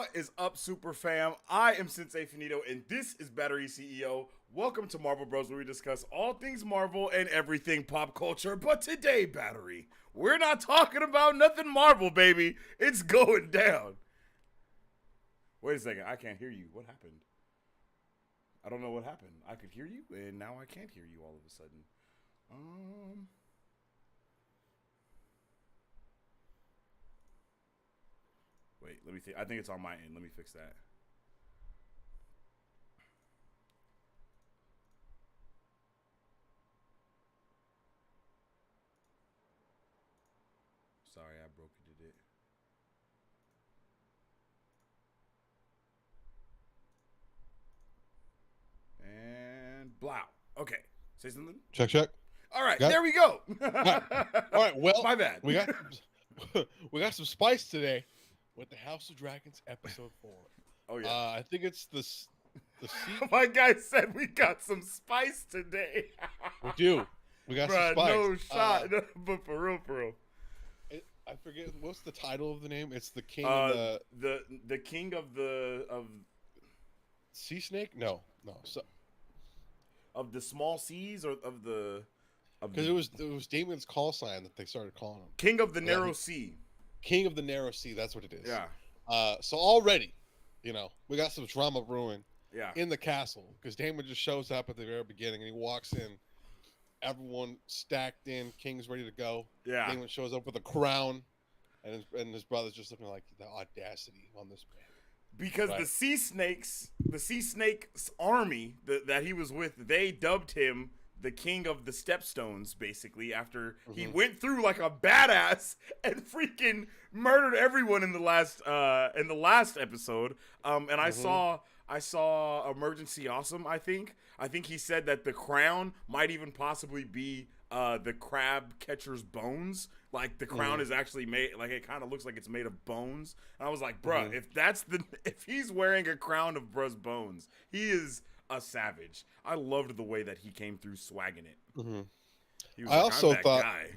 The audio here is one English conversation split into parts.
What is up, Super Fam? I am Sensei Finito, and this is Battery CEO. Welcome to Marvel Bros, where we discuss all things Marvel and everything pop culture. But today, Battery, we're not talking about nothing Marvel, baby. It's going down. Wait a second, I can't hear you. What happened? I don't know what happened. I could hear you, and now I can't hear you all of a sudden. Wait, let me think. I think it's on my end. Let me fix that. Sorry, I broke it. And blow. Okay. Say something. Check, check. All right, Got it? there we go. All right, well, My bad. we got some spice today with the House of Dragons episode 4. Oh yeah. I think it's the My guy said we got some spice today. we do. We got some spice. No shot. But for real. I forget what's the title of the name. It's the king of the king of the sea snake. No. So of the small seas, or of the because it was Damon's call sign that they started calling him king of the narrow sea. King of the narrow sea. That's what it is. Yeah. So already, we got some drama brewing. Yeah. In the castle, because Damon just shows up at the very beginning and he walks in, everyone stacked in, King's ready to go. Yeah. Damon shows up with a crown, and his brother's just looking like the audacity on this man. Because the sea snake's army that he was with, they dubbed him the king of the stepstones, basically, after he went through like a badass and freaking murdered everyone in the last episode. And I saw Emergency Awesome. I think he said that the crown might even possibly be the crab catcher's bones. Like the crown is actually made, like it kind of looks like it's made of bones. And I was like, bruh, if he's wearing a crown of bruh's bones, he is a savage. I loved the way that he came through swagging it. He was I also I'm that thought, guy.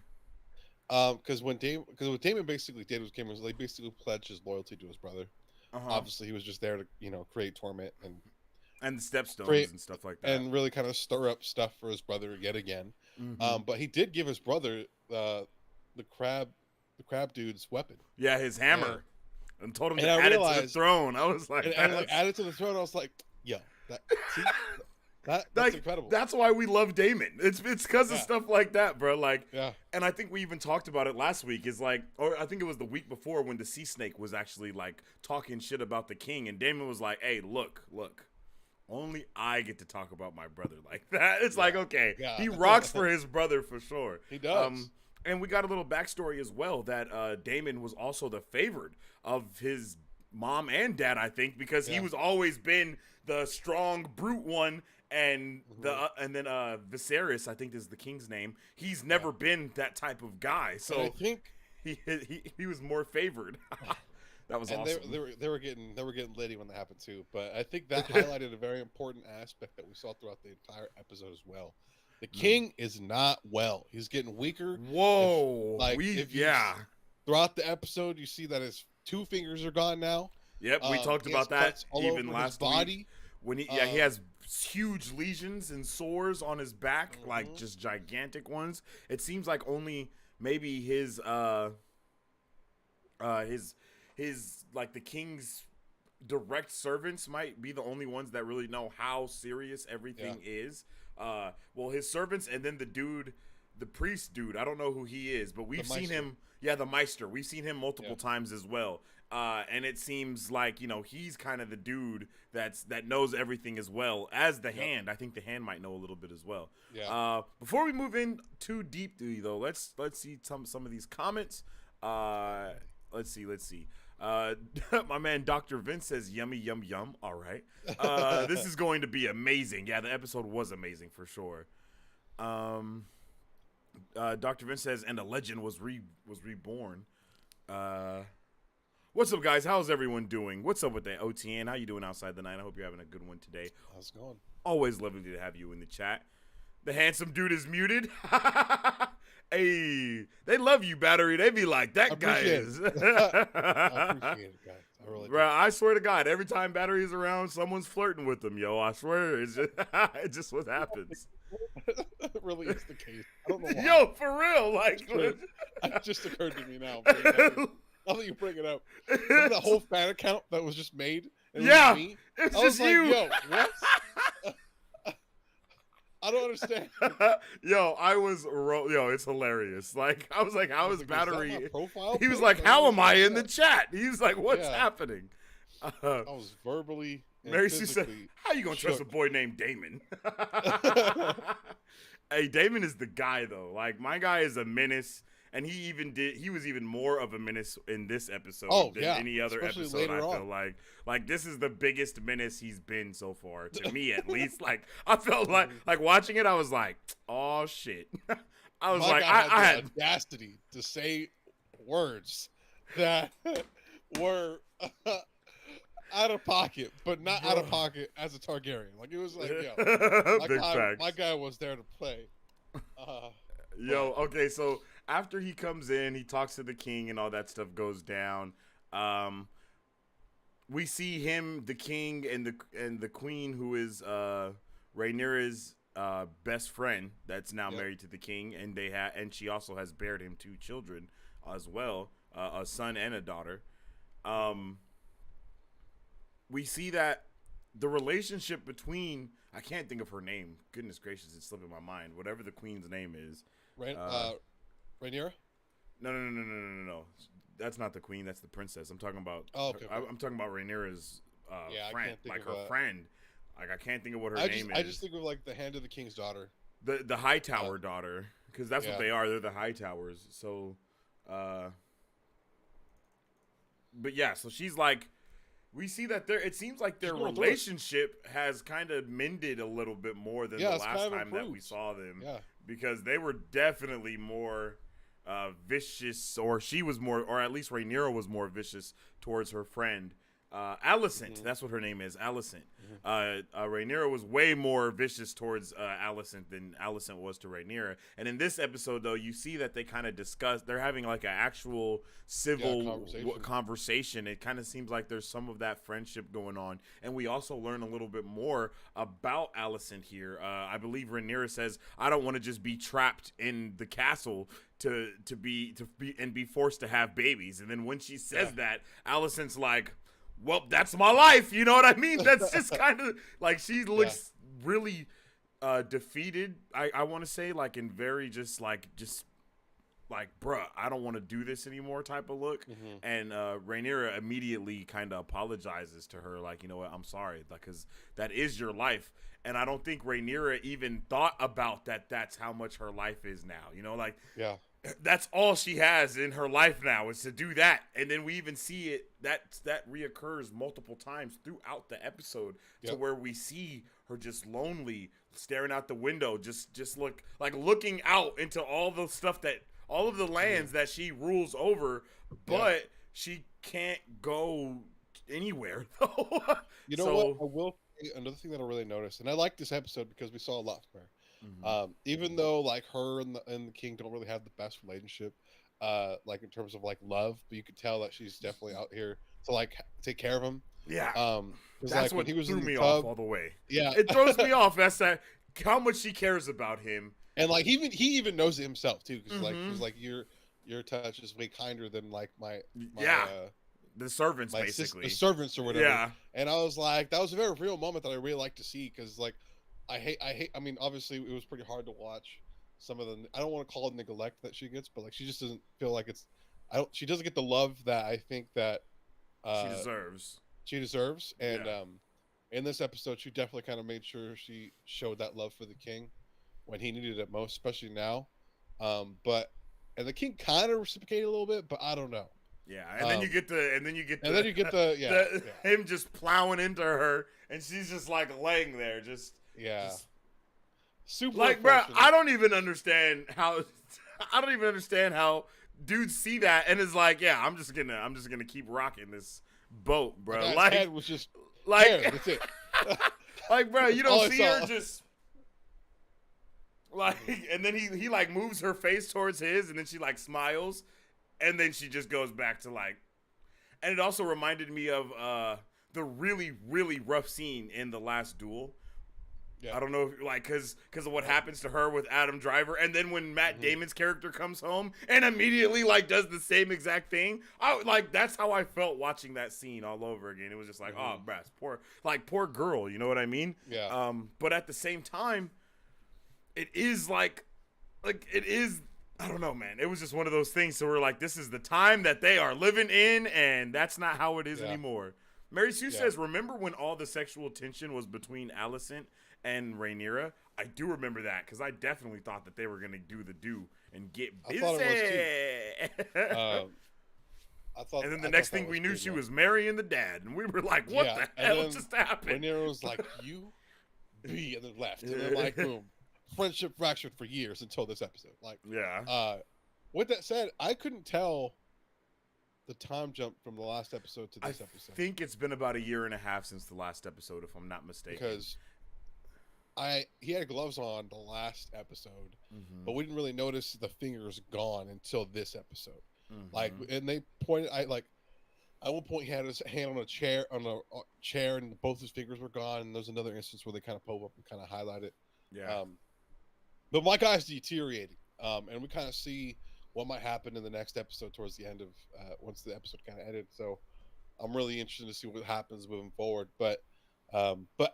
because what Damon basically did was like basically pledged his loyalty to his brother. Obviously, he was just there to create torment and the stepstones and stuff like that, and really kind of stir up stuff for his brother yet again. But he did give his brother the crab dude's weapon. Yeah, his hammer, and told him to I add it to realized, the throne. I was like, add it to the throne. I was like, yo, that's incredible. That's why we love Damon. It's because of stuff like that, bro. Like, yeah. And I think we even talked about it last week. Is like, or I think it was the week before when the sea snake was actually like talking shit about the king, and Damon was like, "Hey, look. Only I get to talk about my brother like that." It's like, okay, he rocks for his brother for sure. He does. And we got a little backstory as well that Damon was also the favorite of his mom and dad, I think, because he was always been the strong brute one, and and then Viserys, I think is the king's name. He's never been that type of guy, so I think he was more favored. That was awesome. They were getting litty when that happened too. But I think that highlighted a very important aspect that we saw throughout the entire episode as well. The king is not well. He's getting weaker. Whoa! Throughout the episode, you see that his 2 fingers are gone now. Yep, we talked about that even last week. When he has huge lesions and sores on his back, like just gigantic ones. It seems like only maybe his like the king's direct servants might be the only ones that really know how serious everything is. Well, his servants, and then the priest dude, I don't know who he is, but we've seen him. Yeah, the Meister. We've seen him multiple times as well. And it seems like, he's kind of the dude that knows everything as well as the hand. I think the hand might know a little bit as well. Yeah. Before we move in too deeply though, let's see some of these comments. Let's see. My man Dr. Vince says yummy yum yum. All right. This is going to be amazing. Yeah, the episode was amazing for sure. Dr. Vince says, and a legend was reborn. What's up, guys? How's everyone doing? What's up with that OTN? How you doing outside the night? I hope you're having a good one today. How's it going? Always lovely to have you in the chat. The handsome dude is muted. Hey, they love you, Battery. They be like, that guy is. I appreciate it, guys. I really Bro, I swear to God, every time Battery is around, someone's flirting with him, yo. I swear, it's just what happens. it really is the case. I don't know why. Yo, for real, like, It just occurred to me now. Now that you bring it up, remember that whole fan account that was just made? And it yeah, was me? it's I just was you. Like, yo, what? I don't understand. Yo, it's hilarious. Like, I was like, how is like, Battery? Is that my profile He was pic? like, how am I in yeah. the chat? He was like, what's happening? I was verbally. Mary Sue said, how you gonna trust a boy named Damon? Hey, Damon is the guy though. Like, my guy is a menace, and he was even more of a menace in this episode than any other especially episode. I feel like this is the biggest menace he's been so far, to me at least. Like, I felt like watching it, I was like, oh shit. I was like, I had the audacity to say words that were out of pocket, but not out of pocket as a Targaryen. Like, it was like, yo, my guy was there to play. Yo, okay, so after he comes in, he talks to the king and all that stuff goes down. We see him, the king, and the queen, who is Rhaenyra's best friend, that's now married to the king, and she also has bared him 2 children as well, a son and a daughter. We see that the relationship between, I can't think of her name. Goodness gracious, it's slipping my mind. Whatever the queen's name is. Rhaenyra? No. That's not the queen. That's the princess. I'm talking about. Oh, okay. I'm talking about Rhaenyra's friend, like her of friend. Like, I can't think of what her name is. I just think of like the Hand of the King's daughter. The Hightower daughter, because that's what they are. They're the Hightowers. So, but yeah. So she's like. We see that it seems like their relationship has kind of mended a little bit more than the last time that we saw them. Yeah. Because they were definitely more vicious, or she was more, or at least Rhaenyra was more vicious towards her friend. Alicent, that's what her name is, Alicent. Rhaenyra was way more vicious towards Alicent than Alicent was to Rhaenyra. And in this episode, though, you see that they kind of discuss, they're having like an actual civil conversation. It kind of seems like there's some of that friendship going on. And we also learn a little bit more about Alicent here. I believe Rhaenyra says, I don't want to just be trapped in the castle to be forced to have babies. And then when she says that, Alicent's like, well, that's my life. You know what I mean? That's just kind of like, she looks really defeated. I want to say, like, in very just like, bruh, I don't want to do this anymore type of look. And Rhaenyra immediately kind of apologizes to her, like, you know what, I'm sorry, because that is your life. And I don't think Rhaenyra even thought about that. That's how much her life is now. You know, like, that's all she has in her life now is to do that. And then we even see it that reoccurs multiple times throughout the episode to where we see her just lonely, staring out the window, just looking out into all the stuff that all of the lands that she rules over, but she can't go anywhere though. You know what? I will say another thing that I really noticed, and I like this episode because we saw a lot from her. Even though like her and the king don't really have the best relationship, like in terms of like love, but you could tell that she's definitely out here to like take care of him. That's like, what he was threw me off all the way. It throws me off. That's how much she cares about him, and like he even knows it himself too, because like he's like, your touch is way kinder than like my the servants, basically the servants or whatever. And I was like, that was a very real moment that I really like to see, because like I hate. I mean, obviously, it was pretty hard to watch some of the. I don't want to call it neglect that she gets, but like she just doesn't feel like it's. She doesn't get the love that I think that she deserves. She deserves, and in this episode, she definitely kind of made sure she showed that love for the king when he needed it most, especially now. And the king kind of reciprocated a little bit, but I don't know. And then you get him just plowing into her, and she's just like laying there, just super like, bro. I don't even understand how dudes see that and is like, yeah, I'm just gonna keep rocking this boat, bro. Like, like, head was just like, that's it. Like, bro, you don't see her just like, and then he like moves her face towards his, and then she like smiles, and then she just goes back to like. And it also reminded me of the really, really rough scene in The Last Duel. Yeah. I don't know if like because of what happens to her with Adam Driver, and then when Matt Damon's character comes home and immediately like does the same exact thing, that's how I felt watching that scene all over again. It was just like, oh, brass, poor girl, you know what I mean? Yeah. But at the same time, it is like it is. I don't know, man. It was just one of those things. So we're like, this is the time that they are living in, and that's not how it is anymore. Mary Sue says, remember when all the sexual tension was between Alicent and Rhaenyra? I do remember that because I definitely thought that they were going to do the do and get busy. I thought it was too. And then the next thing we knew, she was marrying the dad. And we were like, what the hell just happened? Rhaenyra was like, you be, and then left. And then like, boom. Friendship fractured for years until this episode. Like, with that said, I couldn't tell the time jump from the last episode to this episode. I think it's been about 1.5 years since the last episode, if I'm not mistaken. Because he had gloves on the last episode, but we didn't really notice the fingers gone until this episode. Like, and they pointed, at one point he had his hand on a chair, and both his fingers were gone. And there's another instance where they kind of pop up and kind of highlight it. Yeah. But my guy's deteriorating, and we kind of see what might happen in the next episode towards the end of once the episode kind of ended. So I'm really interested to see what happens moving forward. But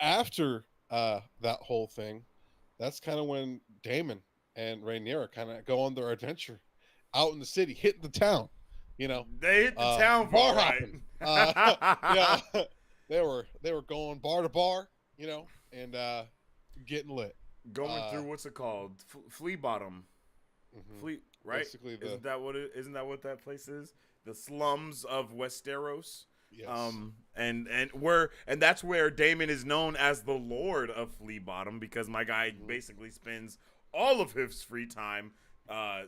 after that whole thing, that's kind of when Daemon and Rhaenyra kind of go on their adventure out in the city, hitting the town. You know, they hit the town bar hopping. Yeah, they were going bar to bar, you know, and getting lit. Going through what's it called? Flea Bottom. Flea, right? Basically, isn't that what that place is? The slums of Westeros. Yes. And that's where Daemon is known as the Lord of Flea Bottom, because my guy basically spends all of his free time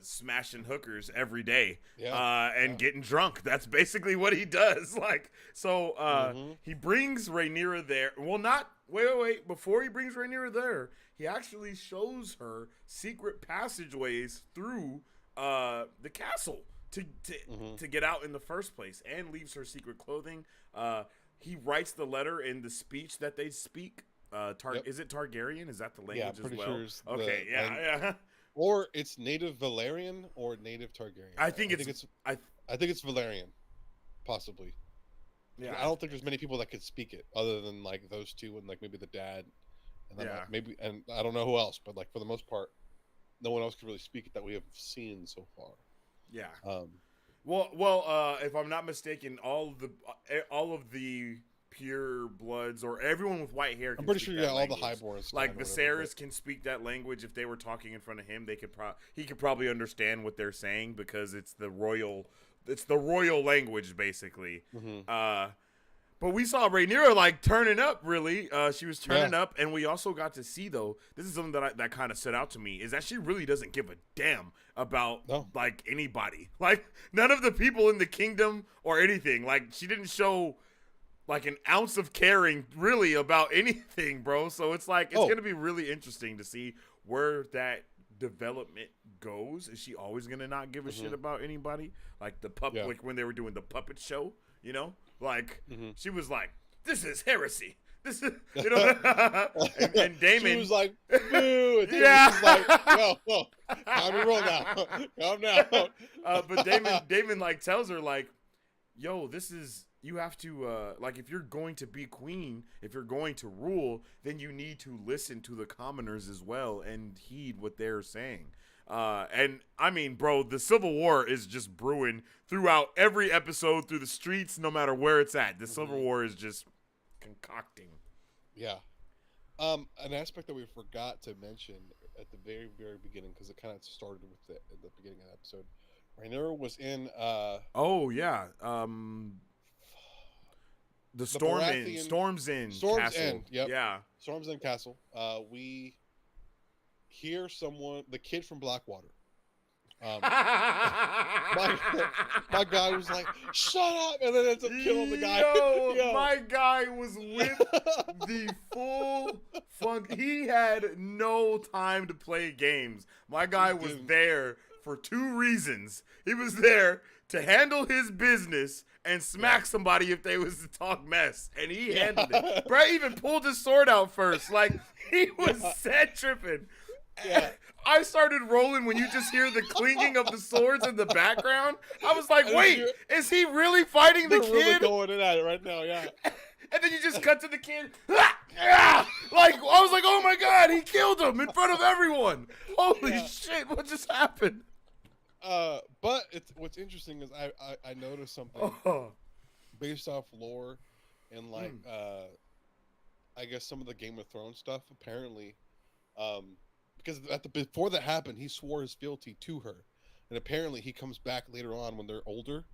smashing hookers every day and getting drunk. That's basically what he does. Like, so he brings Rhaenyra there. Well, not wait. Before he brings Rhaenyra there, he actually shows her secret passageways through the castle to get out in the first place, and leaves her secret clothing. He writes the letter in the speech that they speak. Is it Targaryen? Is that the language as well? Sure okay, yeah. Or it's native Valyrian or native Targaryen. I think it's Valyrian, possibly. Yeah, I don't think there's many people that could speak it other than like those two and like maybe the dad, and then maybe, and I don't know who else, but like for the most part, no one else could really speak it that we have seen so far. Yeah. Well, if I'm not mistaken, all of the pure bloods or everyone with white hair. I'm pretty sure all the highborns. Like Viserys can speak that language. If they were talking in front of him, he could probably understand what they're saying because it's the royal language basically. But we saw Rhaenyra like turning up. Really, she was turning up, and we also got to see though. This is something that kind of stood out to me is that she really doesn't give a damn about like anybody, like none of the people in the kingdom or anything. Like she didn't show like an ounce of caring really about anything, bro. So it's like it's gonna be really interesting to see where that development goes. Is she always gonna not give a shit about anybody? Like the puppet, like when they were doing the puppet show, you know? Like she was like, "This is heresy. This is," you know. and Daemon she was like, "Boo!" And was like, "No, time to roll now. Calm down." But Daemon like tells her like, "Yo, this is." You have to, like, if you're going to be queen, if you're going to rule, then you need to listen to the commoners as well and heed what they're saying. And, I mean, bro, the Civil War is just brewing throughout every episode, through the streets, no matter where it's at. The Civil War is just concocting. Yeah. An aspect that we forgot to mention at the very, very beginning, because it kind of started with it at the beginning of the episode. Rhaenyra was in... The Storm's End Castle. Yep. Yeah. Storm's End Castle. We hear the kid from Blackwater. My guy was like, "Shut up!" and then ends up killing the guy. Yo. My guy was with the full funk. He had no time to play games. My guy was there for two reasons. He was there to handle his business and smack somebody if they was to talk mess, and he handled it. Bro even pulled his sword out first, like he was set tripping. Yeah. I started rolling when you just hear the clinking of the swords in the background. I was like, wait, is he really fighting the kid? They're really going in at it right now, yeah. And then you just cut to the kid. Like, I was like, oh my God, he killed him in front of everyone. Holy shit, what just happened? But what's interesting is I noticed something based off lore and like I guess some of the Game of Thrones stuff apparently, because before that happened, he swore his fealty to her, and apparently he comes back later on when they're older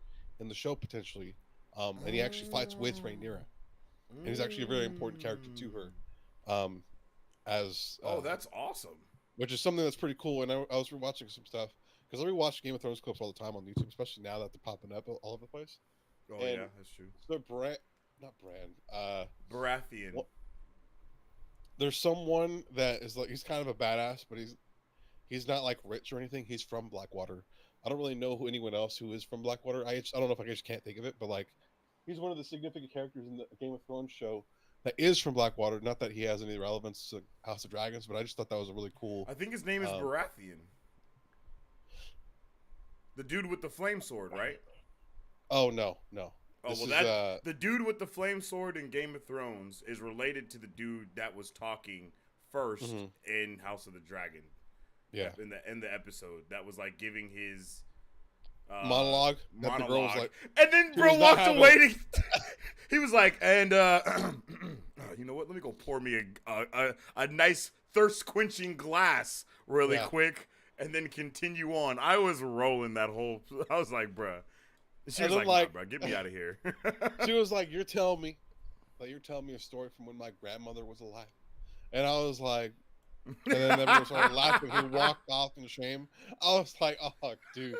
in the show potentially, and he actually fights with Rhaenyra, and he's actually a very important character to her, that's awesome. which is something that's pretty cool. And I was rewatching some stuff because I rewatch Game of Thrones clips all the time on YouTube, especially now that they're popping up all over the place. Oh and yeah, that's true. So Baratheon. There's someone that is like, he's kind of a badass, but he's not like rich or anything. He's from Blackwater. I don't really know anyone else who is from Blackwater. I don't know if I just can't think of it, but like he's one of the significant characters in the Game of Thrones show that is from Blackwater. Not that he has any relevance to House of Dragons, but I just thought that was a really cool. I think his name is Baratheon. The dude with the flame sword, right? Oh no. Oh, well, the dude with the flame sword in Game of Thrones is related to the dude that was talking first in House of the Dragon. Yeah. In the episode that was like giving his monologue. That the girl was like, and then bro walked away. He was like, and you know what? Let me go pour me a nice thirst quenching glass really quick, and then continue on. I was rolling that whole. I was like, bruh. She was like, nah, bro, get me out of here. She was like, you're telling me a story from when my grandmother was alive. And I was like, and then everyone started laughing. He walked off in shame. I was like, oh, dude.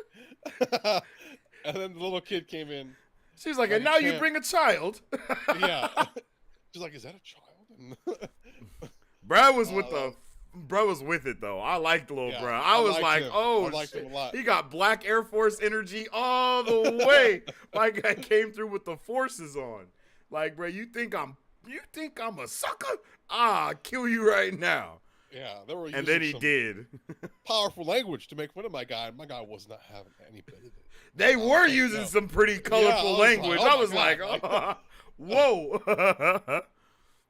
And then the little kid came in. She was like, and now you bring a child. Yeah. She's like, is that a child? Brad was Bro was with it though. I liked little bro. I was like, oh shit. He got Black Air Force energy all the way. Like I came through with the forces on. Like, bro, you think I'm a sucker? I'll kill you right now. Yeah, they were using and then he did. Powerful language to make fun of my guy. My guy was not having any bit of it. They were using some pretty colorful language. I was like, whoa.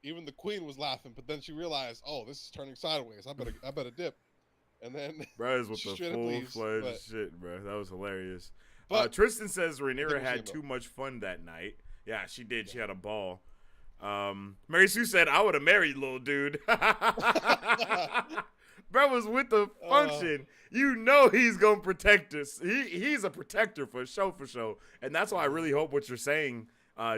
Even the queen was laughing, but then she realized, oh, this is turning sideways. I better dip. And then bro is with the full-fledged shit, bro. That was hilarious. But Tristan says Rhaenyra had too much fun that night. Yeah, she did. She had a ball. Mary Sue said, I would have married little dude. Bro was with the function. You know he's going to protect us. He's a protector for sure. And that's why I really hope what you're saying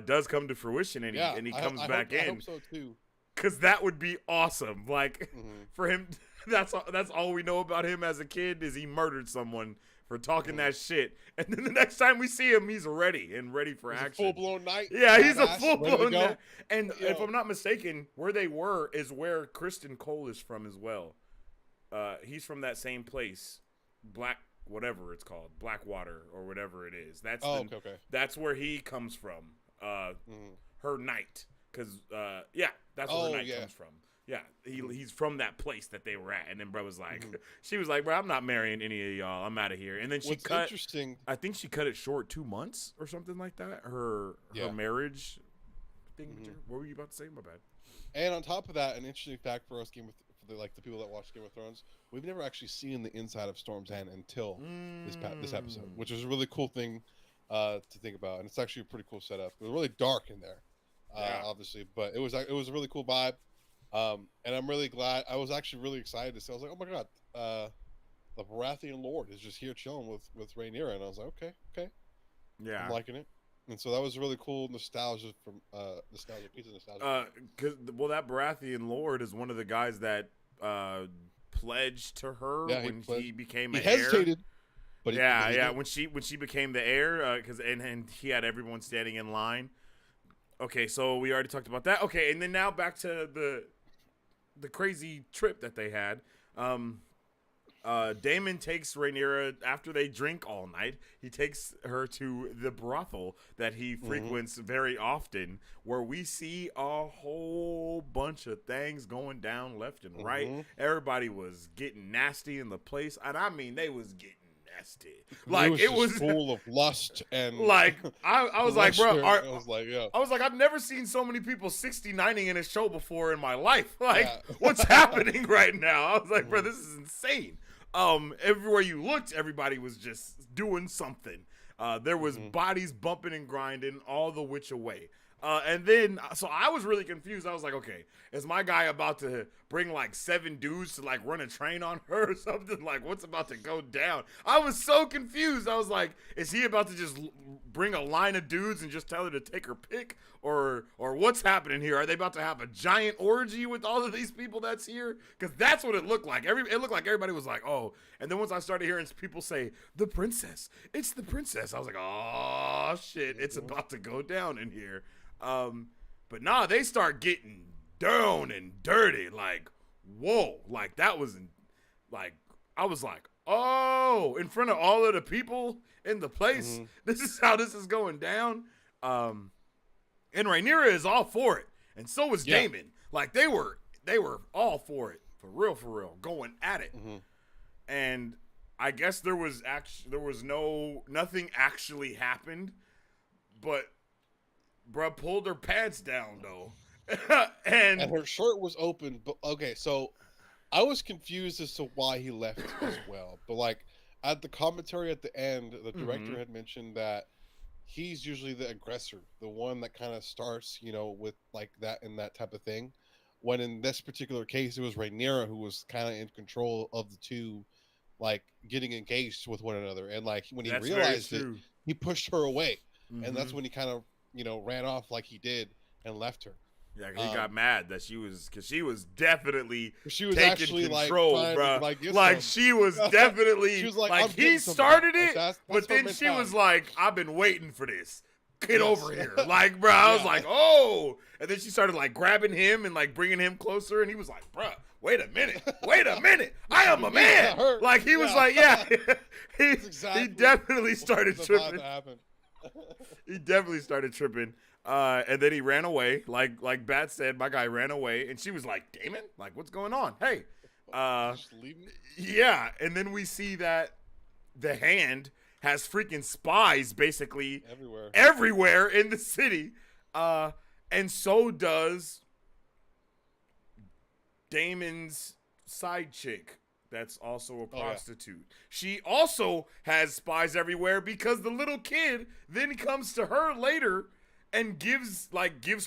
does come to fruition and he comes back in. I hope so too. Because that would be awesome. Like, for him, that's all we know about him as a kid is he murdered someone for talking that shit. And then the next time we see him, he's ready for action. Full-blown knight. Yeah, he's a full-blown knight. And if I'm not mistaken, where they were is where Kristen Cole is from as well. He's from that same place, whatever it's called, Blackwater or whatever it is. That's that's where he comes from. Her knight, because that's where her knight comes from. Yeah, he's from that place that they were at, and then bro was like, she was like, bro, I'm not marrying any of y'all. I'm out of here. And then she I think she cut it short 2 months or something like that. Her marriage thing. What were you about to say? My bad. And on top of that, an interesting fact for us, the people that watch Game of Thrones, we've never actually seen the inside of Storm's End until this episode, which is a really cool thing to think about, and it's actually a pretty cool setup. It was really dark in there, obviously, but it was a really cool vibe. And I'm really glad. I was actually really excited to see. I was like, oh my god, the Baratheon Lord is just here chilling with Rhaenyra, and I was like, okay, I'm liking it. And so that was really cool nostalgia from piece of nostalgia. That Baratheon Lord is one of the guys that pledged to her when he became an heir. He hesitated, but when she became the heir, and he had everyone standing in line. Okay, so we already talked about that. Okay, and then now back to the crazy trip that they had. Damon takes Rhaenyra after they drink all night. He takes her to the brothel that he frequents very often, where we see a whole bunch of things going down left and right. Everybody was getting nasty in the place, and I mean, they was getting nasty. Like it was full of lust and like I was like, bro, I was like, yeah. I was like, I've never seen so many people 69ing in a show before in my life. Like, what's happening right now? I was like, bro, this is insane. Everywhere you looked, everybody was just doing something. There was bodies bumping and grinding all the which away. And then, so I was really confused. I was like, okay, is my guy about to bring like 7 dudes to like run a train on her or something? Like, what's about to go down? I was so confused. I was like, is he about to just bring a line of dudes and just tell her to take her pick? Or what's happening here? Are they about to have a giant orgy with all of these people that's here? Because that's what it looked like. It looked like everybody was like, oh. And then once I started hearing people say, the princess, it's the princess. I was like, oh, shit, it's about to go down in here. But nah, they start getting down and dirty. Like, whoa. Like, that was, like, I was like, oh, in front of all of the people in the place, this is how this is going down. And Rhaenyra is all for it, and so was Daemon. Like they were all for it, for real, going at it. And I guess nothing actually happened, but bruh pulled her pants down though, and her shirt was open. But okay, so I was confused as to why he left as well. But like at the commentary at the end, the director had mentioned that he's usually the aggressor, the one that kind of starts, you know, with like that and that type of thing. When in this particular case, it was Rhaenyra who was kind of in control of the two, like getting engaged with one another. And like when he realized it, he pushed her away, and that's when he kind of, you know, ran off like he did and left her. Yeah, he got mad that she was definitely taking actually control, like, bro. Like she was definitely she was like he started it, that's but then she was like, "I've been waiting for this. Get over here!" Like, bro, I was like, "Oh!" And then she started like grabbing him and like bringing him closer, and he was like, "Bro, wait a minute, I am a man." Like he was like, "Yeah." he definitely started tripping. He definitely started tripping. And then he ran away. Like Bat said, my guy ran away. And she was like, Damon? Like, what's going on? Hey. Just leave me? Yeah. And then we see that the Hand has freaking spies basically everywhere in the city. And so does Damon's side chick. That's also a prostitute. She also has spies everywhere because the little kid then comes to her later and gives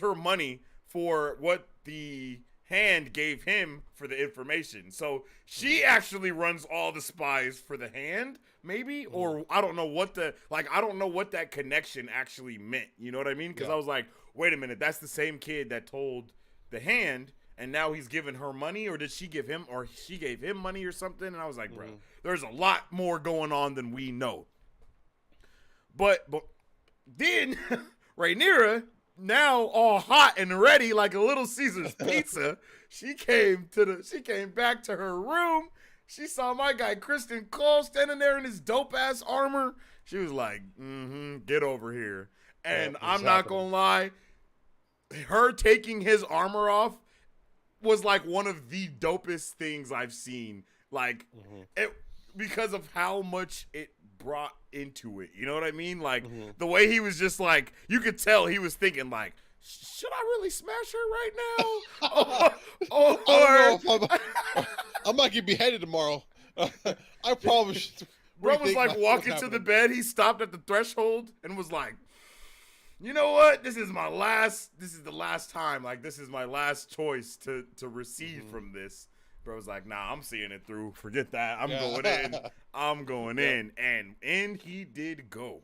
her money for what the Hand gave him for the information. So she actually runs all the spies for the Hand, maybe, or I don't know what that connection actually meant. You know what I mean? Because I was like, wait a minute, that's the same kid that told the Hand, and now he's giving her money, or did she give him, or she gave him money or something? And I was like, bro, there's a lot more going on than we know. But then Rhaenyra, now all hot and ready like a Little Caesar's pizza, she came back to her room. She saw my guy Kristen Cole standing there in his dope ass armor. She was like, get over here. And I'm not gonna lie, her taking his armor off was like one of the dopest things I've seen. Like, because of how much it brought into it. You know what I mean? Like, the way he was just like, you could tell he was thinking like, should I really smash her right now? I don't know if I might get beheaded tomorrow. I probably should. Bro was like walking to the bed. He stopped at the threshold and was like, you know what? This is the last time. Like, this is my last choice to recede from this. Bro was like, nah, I'm seeing it through. Forget that. I'm going in. I'm going in. And in he did go.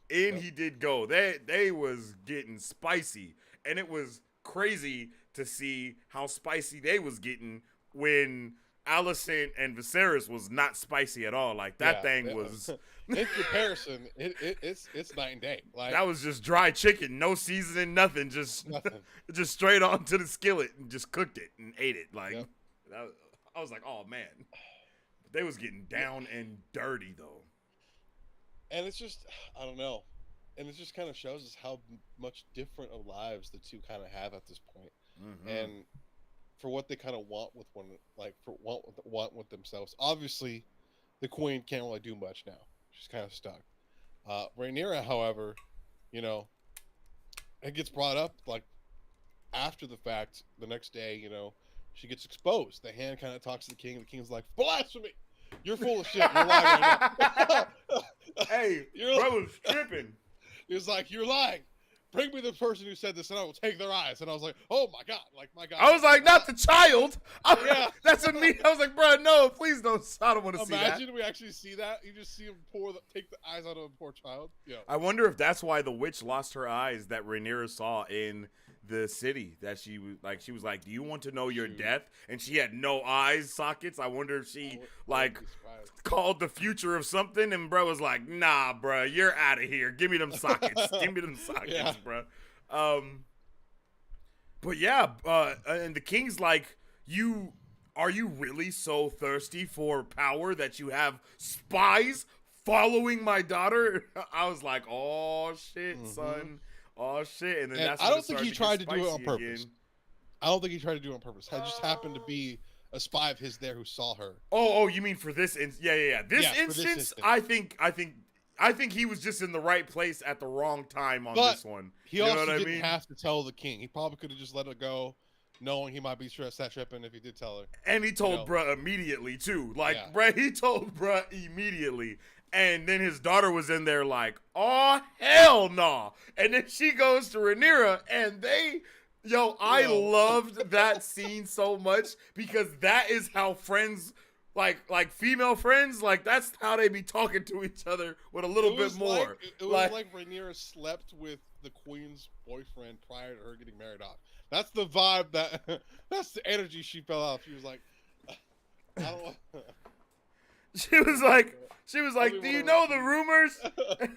He did go. They was getting spicy. And it was crazy to see how spicy they was getting when Alicent and Viserys was not spicy at all. Like, that thing was... In comparison, it's night and day. Like, that was just dry chicken, no seasoning, nothing. Just straight onto the skillet and just cooked it and ate it. Like, I was like, oh man. They was getting down and dirty though. And it's just, I don't know. And it just kind of shows us how much different of lives the two kind of have at this point. And for what they kind of want with one, like for want with themselves. Obviously, the queen can't really do much now. She's kind of stuck. Rhaenyra, however, you know, it gets brought up like after the fact. The next day, you know, she gets exposed. The Hand kind of talks to the king. The king's like, "Blasphemy! You're full of shit. You're lying right now." Hey, brother's tripping. He was like, "You're lying. Bring me the person who said this, and I will take their eyes." And I was like, "Oh my god! Like my god!" I was like, "Not the child." Yeah. That's what me. I was like, "Bro, no, please don't. I don't want to see that." Imagine we actually see that. You just see him take the eyes out of a poor child. Yeah. I wonder if that's why the witch lost her eyes that Rhaenyra saw in the city. That she was like, "Do you want to know your death?" And she had no eyes sockets. I wonder if she called the future of something, and bro was like, "Nah, bro, you're out of here. Give me them sockets. Give me them sockets, bro." But yeah, and the king's like, are you really so thirsty for power that you have spies following my daughter? I was like, "Oh shit, son. Oh shit." And then that's I don't think he tried to do it on purpose. Again. I don't think he tried to do it on purpose. It just happened to be a spy of his there who saw her. Oh, you mean for this yeah. This instance, I think he was just in the right place at the wrong time on this one. He also didn't have to tell the king. He probably could have just let it go, knowing he might be set tripping if he did tell her. And he told bruh immediately too. Like, bruh, he told bruh immediately. And then his daughter was in there like, "Oh, hell no." And then she goes to Rhaenyra, and I loved that scene so much because that is how friends, like female friends, like that's how they be talking to each other with a little bit more. It was like Rhaenyra slept with the queen's boyfriend prior to her getting married off. That's the vibe that's the energy she fell off. She was like, I don't She was like, "Do you know the rumors?"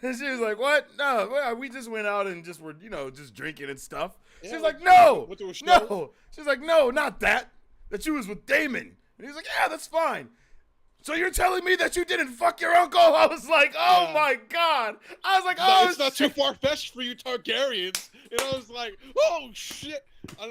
And she was like, "What? No, we just went out and just were, just drinking and stuff." She was like, "No. She's like, "No, not that. That you was with Damon." And he's like, "Yeah, that's fine. So you're telling me that you didn't fuck your uncle?" I was like, "Oh my god." I was like, "Oh, it's not too far-fetched for you Targaryens." And I was like, "Oh shit." And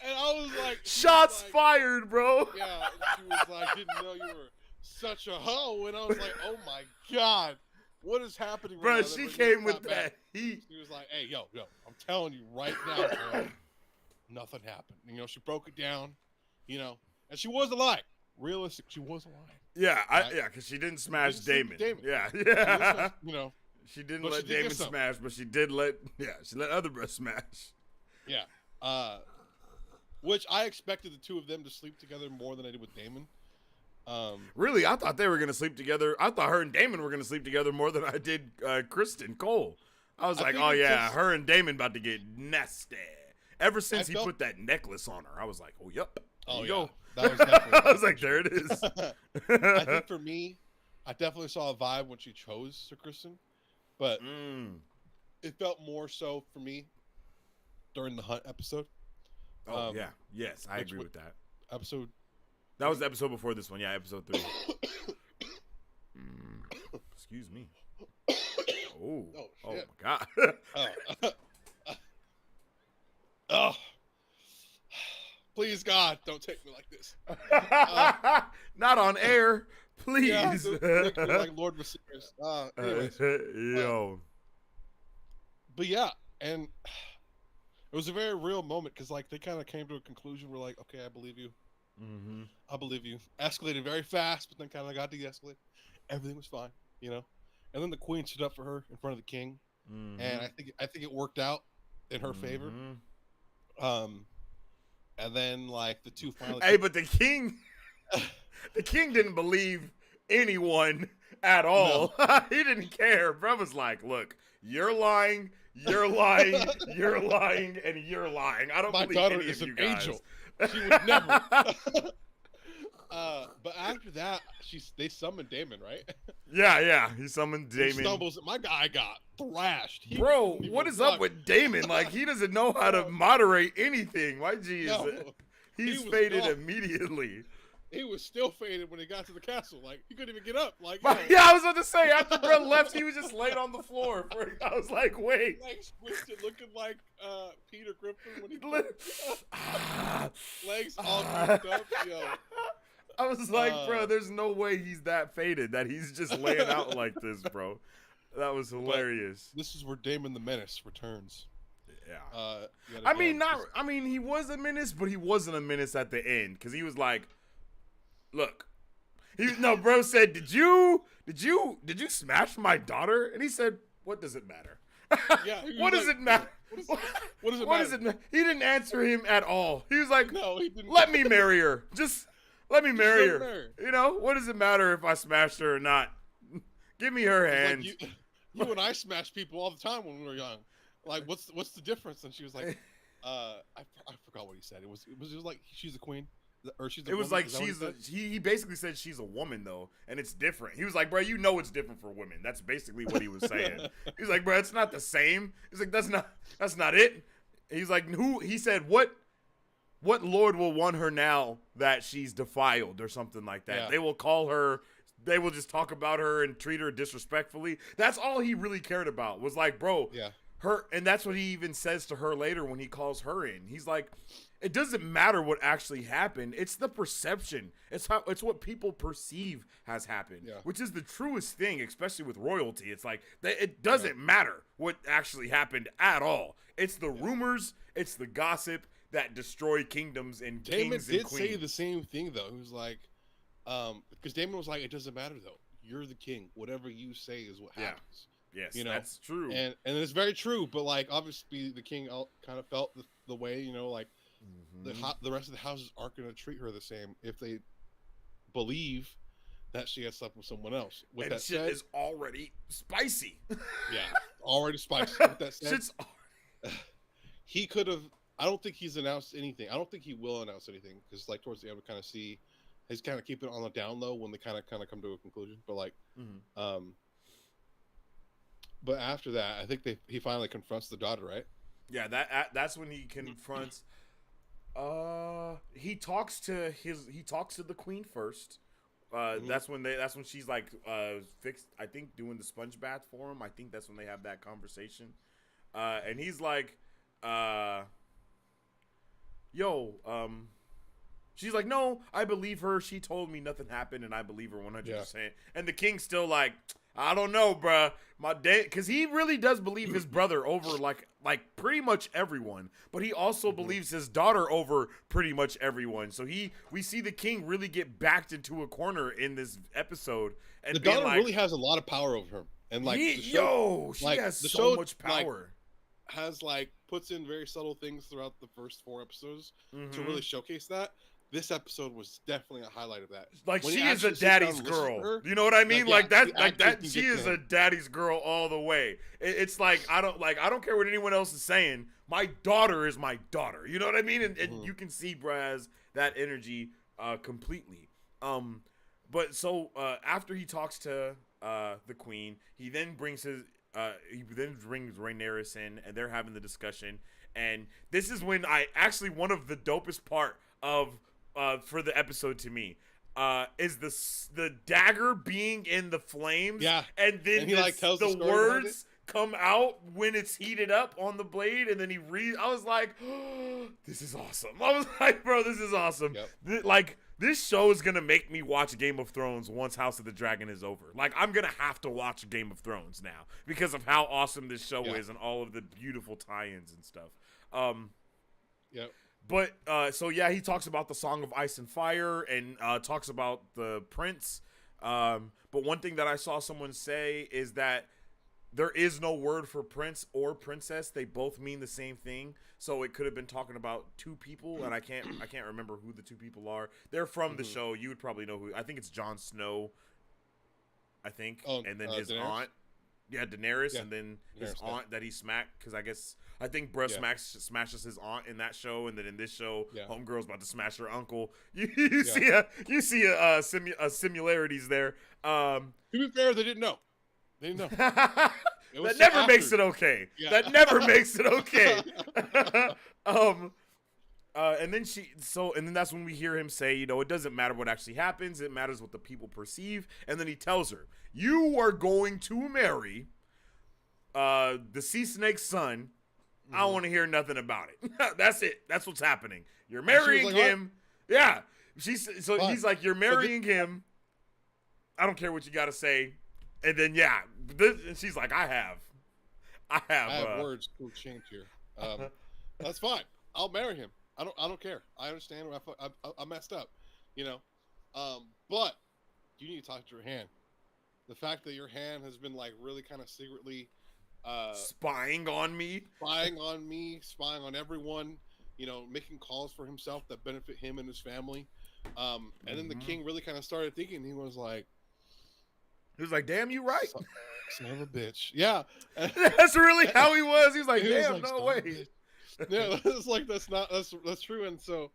I was like, shots fired, bro. Yeah, she was like, "Didn't know you were such a hoe." And I was like, "Oh my god, what is happening?" Bro, she came with that heat. She was like, "Hey, yo, I'm telling you right now, bro, nothing happened." She broke it down, and she wasn't lying. Realistic, she wasn't lying. Yeah, because she didn't smash Damon. Yeah. She didn't let Damon smash, but she did let other bros smash. Yeah. Which I expected the two of them to sleep together more than I did with Damon. Really, I thought they were gonna sleep together. I thought her and Damon were gonna sleep together more than I did Kristen Cole. I was like, "Oh yeah, her and Damon about to get nasty." Ever since he put that necklace on her, I was like, "Oh yep, there you go." That was definitely I was like, "There it is." I think for me, I definitely saw a vibe when she chose Sir Kristen, but it felt more so for me during the hunt episode. Oh yeah, yes, I agree with that. That was the episode before this one. Yeah, episode 3. Excuse me. Oh my god. Oh, please God, don't take me like this. Not on air, please. Yeah, like Lord Viserys. Anyways, but yeah, and it was a very real moment because they kind of came to a conclusion. We're like, "Okay, I believe you. I believe you." Escalated very fast, but then kind of got de-escalated. Everything was fine, And then the queen stood up for her in front of the king, and I think it worked out in her favor. And then the two finally. Hey, but the king didn't believe anyone at all. No. He didn't care. Bro was like, "Look, you're lying. You're lying. You're lying, and you're lying. I don't believe any of you guys." My daughter is an angel. She would never. But after that, they summoned Damon, right? Yeah. He summoned Damon. He stumbles. My guy got thrashed. Bro, what is up with Damon? He doesn't know how to moderate anything. YG is he's faded immediately. he was still faded when he got to the castle. Like he couldn't even get up. Like yeah, I was about to say after Brett left, he was just laid on the floor. I was like, wait. Legs twisted, looking like Peter Griffin when he legs all goofed up. Yo, I was like, bro, there's no way he's that faded that he's just laying out like this, bro. That was hilarious. This is where Damon the Menace returns. Yeah. I mean, he was a menace, but he wasn't a menace at the end because he was like, look, bro said, did you smash my daughter? And he said, what does it matter? Yeah. What does it matter? What does it matter? He didn't answer him at all. He was like, no, he didn't. Let me marry her. Just let me marry her. You know, what does it matter if I smashed her or not? Give me her hand. Like you and I smashed people all the time when we were young. Like, what's the difference? And she was like, I forgot what he said. It was just like she's a queen, or she's. It was like he basically said she's a woman though, and it's different. He was like, bro, you know it's different for women. That's basically what he was saying. He was like, bro, it's not the same. He's like, that's not it. He's like, he said, what lord will want her now that she's defiled or something like that? Yeah. They will call her. They will just talk about her and treat her disrespectfully. That's all he really cared about. Was like, bro, yeah. Her, and that's what he even says to her later when he calls her in. He's like, it doesn't matter what actually happened. It's the perception. It's what people perceive has happened, which is the truest thing, especially with royalty. It's like it doesn't matter what actually happened at all. It's the rumors, it's the gossip that destroy kingdoms and kings and queens. Damon did say the same thing though. He was like, because Damon was like, it doesn't matter though. You're the king. Whatever you say is what happens. Yes, that's true. And it's very true, but like obviously the king kind of felt the way, like the rest of the houses aren't going to treat her the same if they believe that she has slept with someone else. With and that shit said, is already spicy. Yeah, already spicy. With that said, shit's he could have. I don't think he's announced anything. I don't think he will announce anything because like towards the end we kind of see he's kind of keep it on the down low when they kind of come to a conclusion. But like, but after that, I think he finally confronts the daughter, right? Yeah, that's when he confronts. He talks to the queen first. That's when she's like fixed. I think doing the sponge bath for him. I think that's when they have that conversation. And he's like, she's like, no, I believe her. She told me nothing happened, and I believe her 100%. Yeah. And the king's still like, I don't know, bruh. Because he really does believe his brother over like pretty much everyone, but he also believes his daughter over pretty much everyone. So we see the king really get backed into a corner in this episode. And the daughter really has a lot of power over him, and like she has so much power. Has puts in very subtle things throughout the first 4 episodes to really showcase that. This episode was definitely a highlight of that. Like when she is a daddy's girl. You know what I mean? That she is a daddy's girl all the way. It's like I don't care what anyone else is saying. My daughter is my daughter. You know what I mean? And you can see Braz that energy completely. But so after he talks to the queen, he then brings Rhaenyra in, and they're having the discussion. And this is when one of the dopest part of for the episode to me is the dagger being in the flames, and then the words come out when it's heated up on the blade, and then he I was like, oh, this is awesome. I was like, bro, this is awesome. Yep. This show is gonna make me watch Game of Thrones once House of the Dragon is over. Like, I'm gonna have to watch Game of Thrones now because of how awesome this show is and all of the beautiful tie-ins and stuff. Yep. But, he talks about the Song of Ice and Fire and talks about the prince. But one thing that I saw someone say is that there is no word for prince or princess. They both mean the same thing. So it could have been talking about 2 people, and I can't remember who the 2 people are. They're from the show. You would probably know who. I think it's Jon Snow, I think. Oh, and then his Daenerys? Aunt. Yeah, Daenerys, and then his aunt that he smacked, because I think Bruh smashes his aunt in that show, and then in this show, Homegirl's about to smash her uncle. You see similarities there. To be fair, they didn't know. That never makes it okay. Yeah. That never makes it okay. And then that's when we hear him say, it doesn't matter what actually happens, it matters what the people perceive. And then he tells her, you are going to marry the sea snake's son. I don't want to hear nothing about it. That's it. That's what's happening. You're marrying like, him. What? Yeah. Fine. He's like, you're marrying him. I don't care what you got to say. And then and she's like, I have words to exchange here. That's fine. I'll marry him. I don't care. I understand. I messed up, but you need to talk to your hand. The fact that your hand has been like really kind of secretly spying on me, spying on everyone, making calls for himself that benefit him and his family. And then the king really kind of started thinking. He was like, damn, you right. Son of a bitch. Yeah. That's really how he was. He was like, damn, like, no way. Yeah, it's like that's true. And so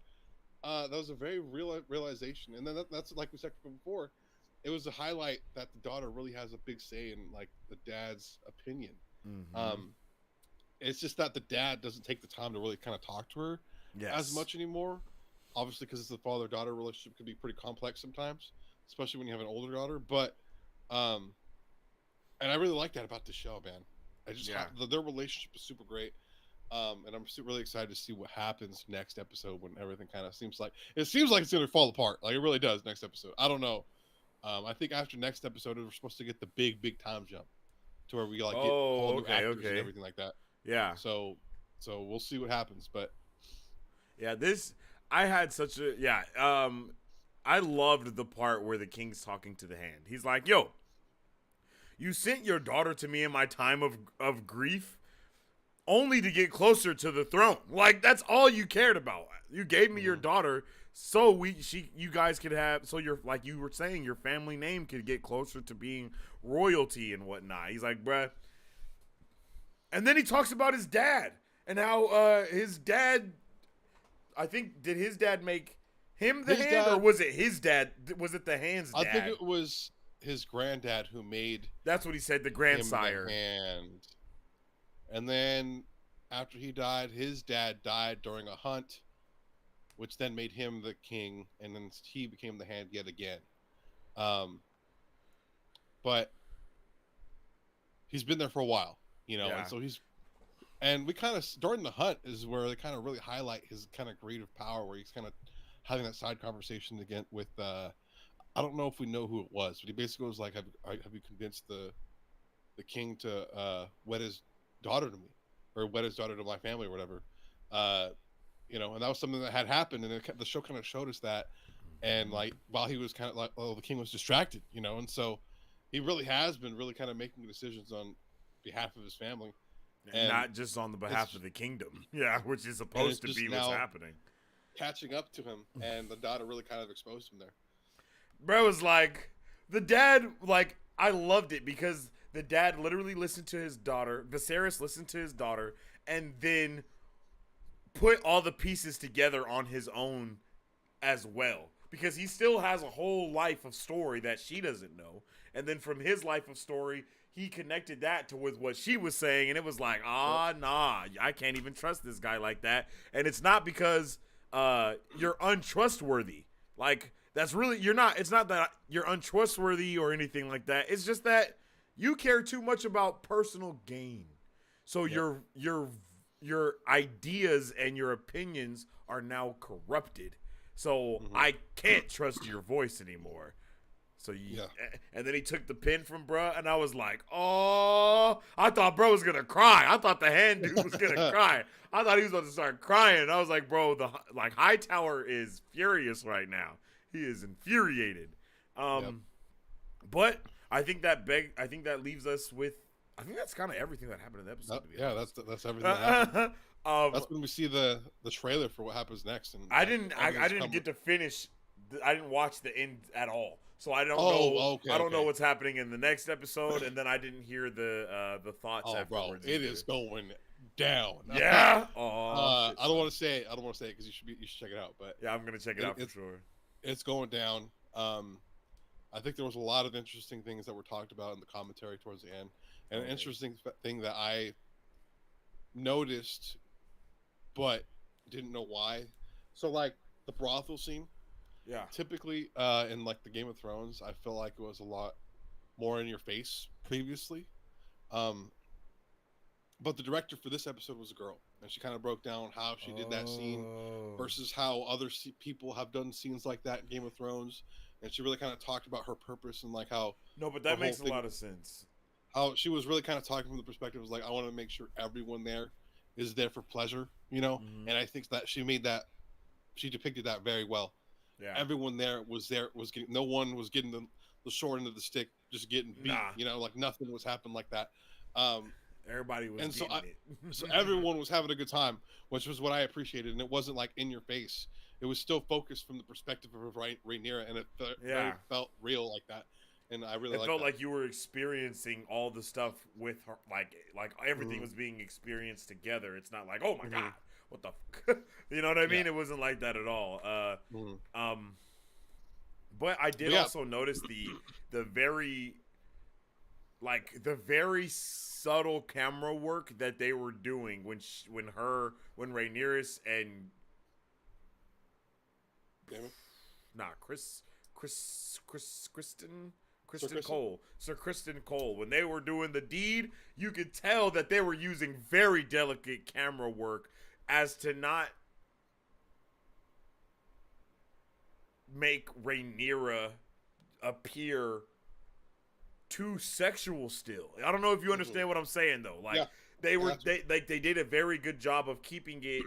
that was a very real realization. And then that's like we said before, it was a highlight that the daughter really has a big say in like the dad's opinion. It's just that the dad doesn't take the time to really kind of talk to her as much anymore. Obviously, because it's the father-daughter relationship can be pretty complex sometimes, especially when you have an older daughter. But and I really like that about the show, man. Their relationship is super great. And I'm really excited to see what happens next episode when everything kind of seems like it's going to fall apart. Like it really does next episode. I don't know. I think after next episode, we're supposed to get the big time jump to where we like get all new actors and everything like that. Yeah. So we'll see what happens. But yeah, I had such a I loved the part where the king's talking to the hand. He's like, yo, you sent your daughter to me in my time of grief only to get closer to the throne. Like, that's all you cared about. You gave me your daughter so you guys could have, so you're, like you were saying, your family name could get closer to being royalty and whatnot. He's like, bruh. And then he talks about his dad and how his dad, I think, did his dad make him the hand, or was it his dad? Was it the hand's dad? I think it was his granddad who made. That's what he said, the grandsire. The hand. And then after he died, his dad died during a hunt, which then made him the king, and then he became the hand yet again. But he's been there for a while, and so and we kind of, during the hunt is where they kind of really highlight his kind of greed of power, where he's kind of having that side conversation again with, I don't know if we know who it was, but he basically was like, have you convinced the king to wed his daughter to me, or wed his daughter to my family, or whatever, and that was something that had happened, and the show kind of showed us that, and like while he was kind of like, the king was distracted, and so he really has been really kind of making decisions on behalf of his family, and not just on the behalf of the kingdom, which is supposed to be what's happening. Catching up to him, and the daughter really kind of exposed him there. Bro was like, the dad, like, I loved it because the dad literally listened to his daughter. Viserys listened to his daughter and then put all the pieces together on his own as well. Because he still has a whole life of story that she doesn't know. And then from his life of story, he connected that with what she was saying. And it was like, nah, I can't even trust this guy like that. And it's not because you're untrustworthy. Like, that's really, it's not that you're untrustworthy or anything like that. It's just that you care too much about personal gain. So your ideas and your opinions are now corrupted. So I can't trust your voice anymore. So and then he took the pen from bruh, and I was like, oh, I thought bro was gonna cry. I thought the hand dude was gonna cry. I thought he was about to start crying. And I was like, bro, the Hightower is furious right now. He is infuriated. But I think that leaves us with, I think that's kind of everything that happened in the episode. That's everything that happened. That's when we see the trailer for what happens next. And I didn't get to finish. I didn't watch the end at all, so I don't know. I don't know what's happening in the next episode, and then I didn't hear the thoughts afterwards. Bro, it is going down. Yeah. I don't want to say it. Because you should check it out. But yeah, I'm gonna check it out for sure. It's going down. I think there was a lot of interesting things that were talked about in the commentary towards the end. And an interesting thing that I noticed, but didn't know why, So like the brothel scene, Yeah. typically in like the Game of Thrones, I feel like it was a lot more in your face previously. Um, but the director for this episode was a girl, and she kind of broke down how she did that scene Oh. versus how other people have done scenes like that in Game of Thrones, and she really kind of talked about her purpose and like how No, but her that whole makes a thing, lot of sense. how she was really kind of talking from the perspective of like, I want to make sure everyone there is there for pleasure, you know. Mm-hmm. And I think that she depicted that very well. Yeah. Everyone was getting, no one was getting the short end of the stick, just getting beat, Nah. you know, like nothing was happening like that. um Everybody was and so getting it. so everyone was having a good time, which was what I appreciated, and it wasn't like in your face. It was still focused from the perspective of Rhaenyra, and it Yeah. felt real like that, and I really It like felt that. like you were experiencing all the stuff with her, like everything Mhm. was being experienced together. It's not like, oh my Mhm. god, what the, you know what I mean? Yeah. It wasn't like that at all. Mhm. But I did But yeah. also notice the very the very subtle camera work that they were doing when Rhaenyra and Damon? Kristen Kristen? Cole, Sir Kristen Cole, when they were doing the deed, you could tell that they were using very delicate camera work as to not make Rhaenyra appear too sexual still. I don't know if you understand what I'm saying though. Like Yeah. they did a very good job of keeping it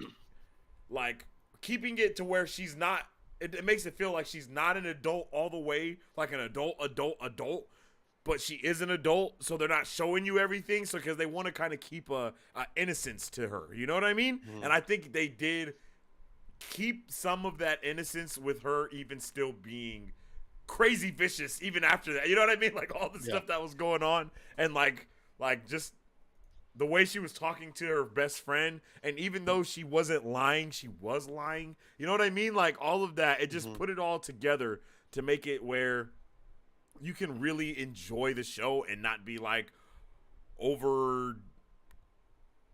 to where she's not it makes it feel like she's not an adult all the way, like an adult, but she is an adult, so they're not showing you everything, so because they want to kind of keep a innocence to her, you know what I mean? And I think they did keep some of that innocence with her even still being crazy vicious even after that, you know what I mean? Like all the stuff that was going on, and like just the way she was talking to her best friend, and even though she wasn't lying, she was lying. You know what I mean? Like all of that, it just put it all together to make it where you can really enjoy the show and not be like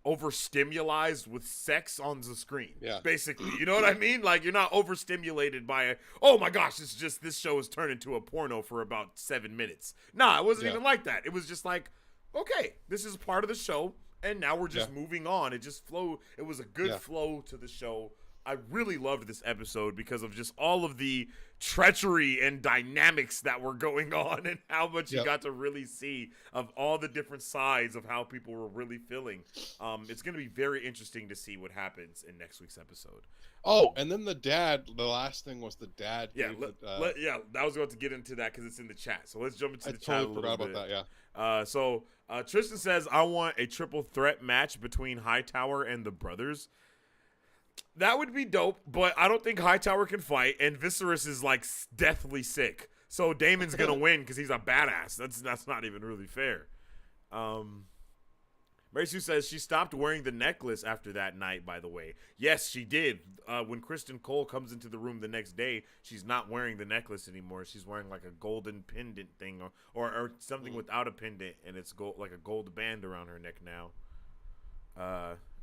overstimulated with sex on the screen. Yeah. Basically. You know what I mean? Like you're not overstimulated by oh my gosh, it's just this show has turned into a porno for about 7 minutes. Nah, it wasn't even like that. It was just like, okay, this is part of the show, and now we're just moving on. It just flowed. It was a good flow to the show. I really loved this episode because of just all of the treachery and dynamics that were going on, and how much you got to really see of all the different sides of how people were really feeling. It's going to be very interesting to see what happens in next week's episode. Oh, and then the last thing was the dad. Yeah, I was going to get into that because it's in the chat. So let's jump into the chat a little bit. I totally forgot about that, So Tristan says, I want a triple threat match between Hightower and the brothers. That would be dope, but I don't think Hightower can fight, and Viserys is like deathly sick. So Daemon's gonna win because he's a badass. That's not even really fair. Mary Sue says she stopped wearing the necklace after that night, by the way. Yes, she did. When Kristen Cole comes into the room the next day, she's not wearing the necklace anymore. She's wearing like a golden pendant thing or something without a pendant, and it's gold, like a gold band around her neck now.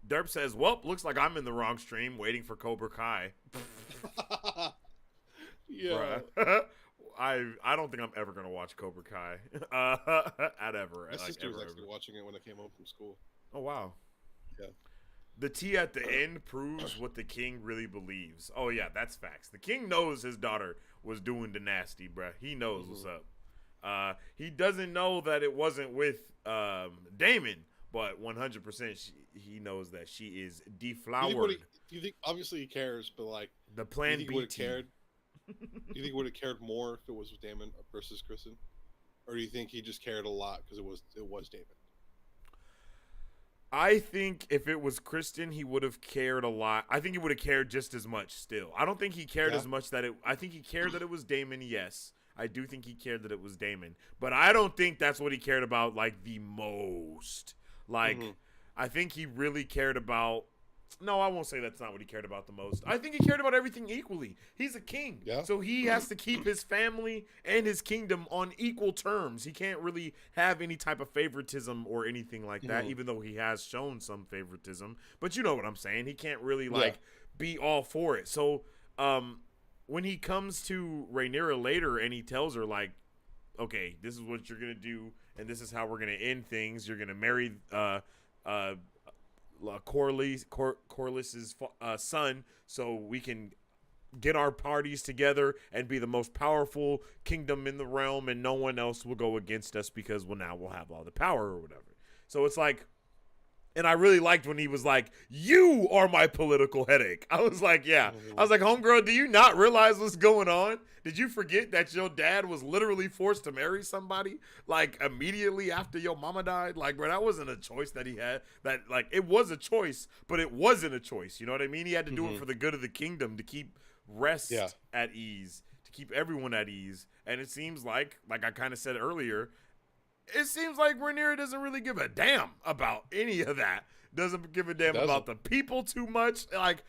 Derp says, well, looks like I'm in the wrong stream waiting for Cobra Kai. Yeah. I don't think I'm ever going to watch Cobra Kai. My sister was actually watching it when I came home from school. Oh, wow. Yeah. The tea at the end proves what the king really believes. Oh, yeah, that's facts. The king knows his daughter was doing the nasty, bruh. He knows what's up. He doesn't know that it wasn't with Daemon, but 100% he knows that she is deflowered. Do you think obviously he cares, but like the plan B would have cared? Do you think he would have cared more if it was with Daemon versus Kristen, or do you think he just cared a lot because it was Daemon? I think if it was Kristen, he would have cared a lot. I think he would have cared just as much still. I don't think he cared as much I think he cared that it was Daemon, yes. I do think he cared that it was Daemon. But I don't think that's what he cared about, like, the most. Like, I think he really cared about... No, I won't say that's not what he cared about the most. I think he cared about everything equally. He's a king. Yeah. So he has to keep his family and his kingdom on equal terms. He can't really have any type of favoritism or anything like that, even though he has shown some favoritism. But you know what I'm saying. He can't really, be all for it. So when he comes to Rhaenyra later and he tells her like, okay, this is what you're gonna do, and this is how we're gonna end things. You're gonna marry Corlys's son, so we can get our parties together and be the most powerful kingdom in the realm, and no one else will go against us because now we'll have all the power or whatever. So it's like, and I really liked when he was like, "You are my political headache." I was like, yeah. I was like, homegirl, do you not realize what's going on? Did you forget that your dad was literally forced to marry somebody like immediately after your mama died? Like, bro, that wasn't a choice that he had. That, like, it was a choice, but it wasn't a choice. You know what I mean? He had to do it for the good of the kingdom, to keep rest at ease, to keep everyone at ease. And it seems like I kind of said earlier, it seems like Rhaenyra doesn't really give a damn about any of that. Doesn't give a damn about the people too much. Like,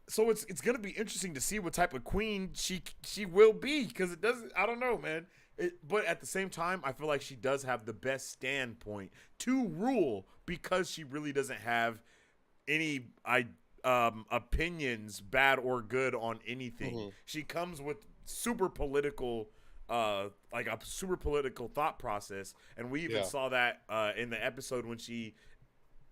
so it's gonna be interesting to see what type of queen she will be, because it doesn't. I don't know, man. But at the same time, I feel like she does have the best standpoint to rule, because she really doesn't have any opinions, bad or good, on anything. She comes with super political. Like a super political thought process, and we even saw that in the episode when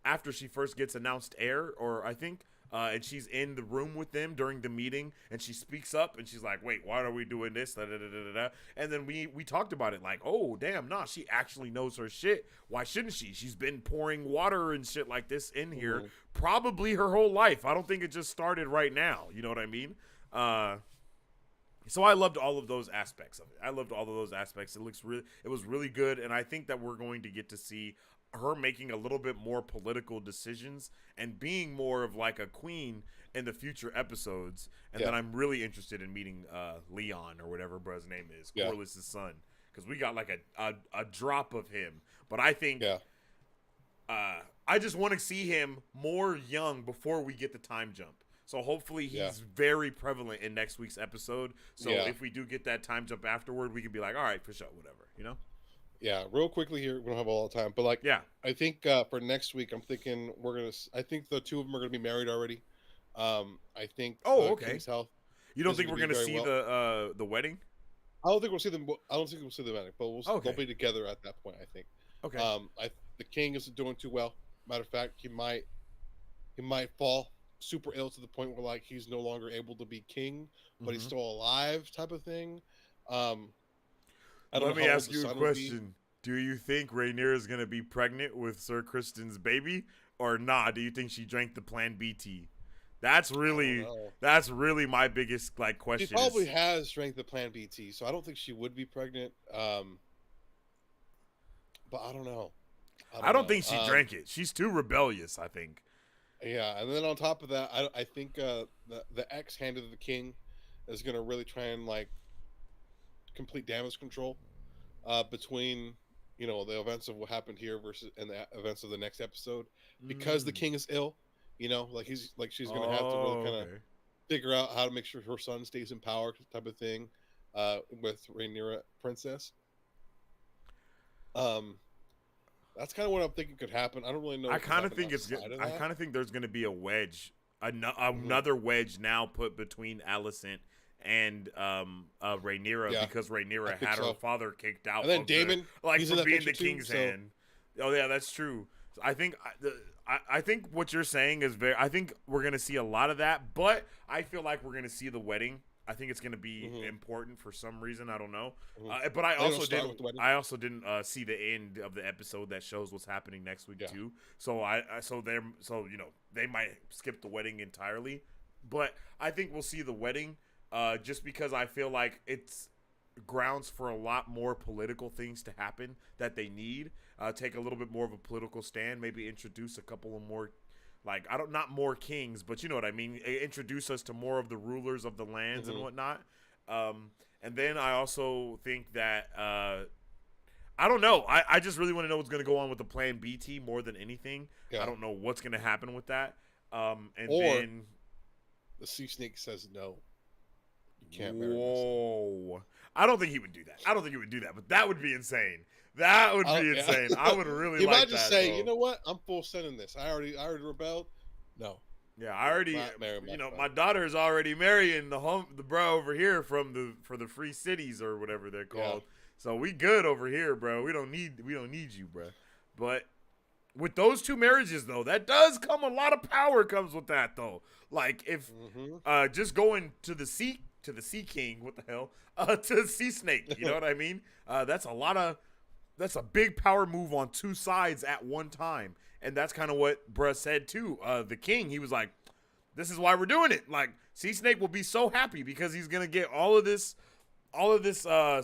after she first gets announced heir, or I think, and she's in the room with them during the meeting, and she speaks up, and she's like, "Wait, why are we doing this?" Da, da, da, da, da. And then we talked about it, like, "Oh, damn, nah, she actually knows her shit. Why shouldn't she? She's been pouring water and shit like this in here probably her whole life. I don't think it just started right now. You know what I mean?" So I loved all of those aspects of it. It was really good, and I think that we're going to get to see her making a little bit more political decisions and being more of like a queen in the future episodes. And then I'm really interested in meeting Leon, or whatever bro's name is, Corlys's son, because we got like a drop of him. But I think I just want to see him more young before we get the time jump. So hopefully he's very prevalent in next week's episode. So if we do get that time jump afterward, we can be like, all right, for sure, whatever, you know? Yeah, real quickly here, we don't have all the time, but like, I think for next week, I'm thinking I think the two of them are gonna be married already. I think King's Health. You don't think we're gonna see the wedding? I don't think we'll see them. I don't think we'll see the wedding, but they'll be together at that point, I think. Okay. The king isn't doing too well. Matter of fact, he might fall super ill to the point where like he's no longer able to be king, but he's still alive, type of thing. Let me ask you a question. Do you think Rhaenyra is going to be pregnant with Sir Criston's baby, or nah? Do you think she drank the Plan B tea? That's really my biggest like question. She probably has drank the Plan B tea, so I don't think she would be pregnant. But I don't know. I don't think she drank it. She's too rebellious, I think. Yeah, and then on top of that, I think the ex-hand of the king is going to really try and like complete damage control between the events of what happened here and the events of the next episode, because the king is ill. Like she's going to have to really kind of figure out how to make sure her son stays in power, type of thing, with Rhaenyra Princess. That's kind of what I'm thinking could happen. I don't really know. I kind of think there's going to be a wedge, another wedge now put between Alicent and Rhaenyra, because Rhaenyra had her father kicked out. And then Daemon, for being the king's hand. Oh yeah, that's true. So I think what you're saying is I think we're going to see a lot of that, but I feel like we're going to see the wedding. I think it's going to be important for some reason. I don't know. But I also didn't see the end of the episode that shows what's happening next week too. So they might skip the wedding entirely. But I think we'll see the wedding just because I feel like it's grounds for a lot more political things to happen that they need. Take a little bit more of a political stand, maybe introduce a couple of more, like, not more kings, but you know what I mean. Introduce us to more of the rulers of the lands and whatnot. And then I also think that I don't know. I just really want to know what's going to go on with the Plan B team more than anything. Yeah. I don't know what's going to happen with that. Then the Sea Snake says no. You can't marry Whoa. I don't think he would do that. But that would be insane. That would be insane. I would really like that. He might just say, you know what? I'm full sending this. I already rebelled. No. Yeah, I already, Not marry my my friend. daughter is already marrying the bro over here for the free cities or whatever they're Yeah. called. So we good over here, bro. We don't need you, bro. But with those two marriages though, that does come a lot of power comes with that though. Like if Mm-hmm. just going to the sea king, what the hell? To the sea snake, you know what I mean? That's a big power move on two sides at one time. And that's kind of what bruh said too. The king, he was like, this is why we're doing it. Like, Sea Snake will be so happy because he's gonna get all of this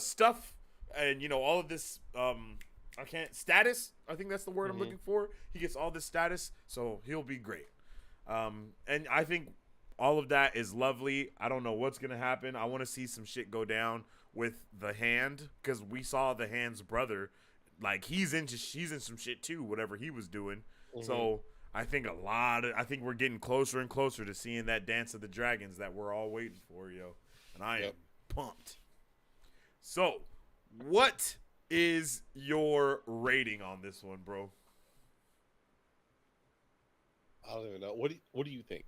stuff and all of this I can't status. I think that's the word I'm looking for. He gets all this status, so he'll be great. And I think all of that is lovely. I don't know what's gonna happen. I want to see some shit go down with the Hand because we saw the Hand's brother. Like he's in some shit too. Whatever he was doing. So I think I think we're getting closer and closer to seeing that Dance of the Dragons that we're all waiting for, yo. And I am pumped. So, what is your rating on this one, bro? I don't even know. What do you think?